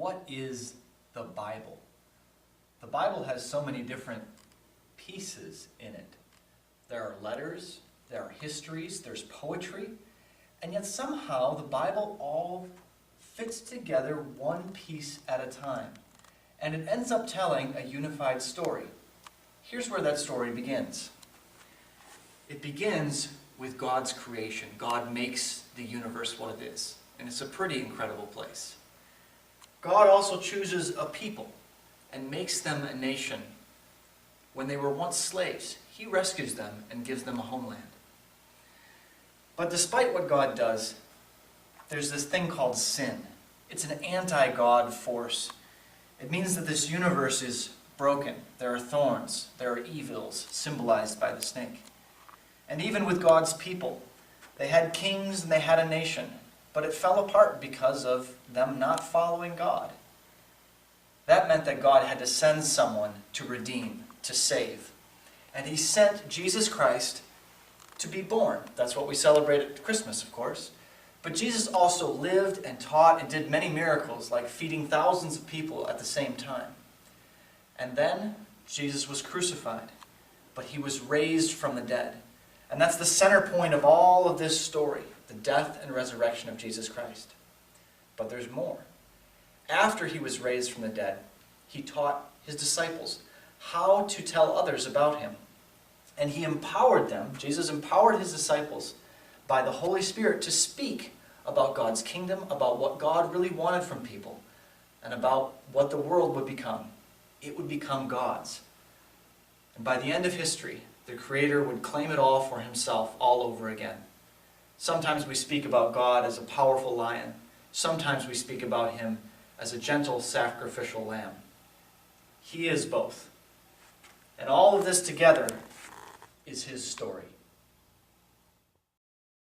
what is the Bible? The Bible has so many different pieces in it. There are letters, there are histories, there's poetry, and yet somehow the Bible all fits together one piece at a time. And it ends up telling a unified story. Here's where that story begins. It begins with God's creation. God makes the universe what it is. And it's a pretty incredible place. God also chooses a people and makes them a nation. When they were once slaves, He rescues them and gives them a homeland. But despite what God does, there's this thing called sin. It's an anti-God force. It means that this universe is broken. There are thorns. There are evils, symbolized by the snake. And even with God's people, they had kings and they had a nation, but it fell apart because of them not following God. That meant that God had to send someone to redeem, to save. And He sent Jesus Christ to be born. That's what we celebrate at Christmas, of course. But Jesus also lived and taught and did many miracles, like feeding thousands of people at the same time. And then Jesus was crucified, but He was raised from the dead. And that's the center point of all of this story, the death and resurrection of Jesus Christ. But there's more. After He was raised from the dead, He taught His disciples how to tell others about Him. And He empowered them, Jesus empowered His disciples by the Holy Spirit to speak about God's kingdom, about what God really wanted from people, and about what the world would become. It would become God's. And by the end of history, the Creator would claim it all for Himself all over again. Sometimes we speak about God as a powerful lion. Sometimes we speak about Him as a gentle sacrificial lamb. He is both. And all of this together is His story.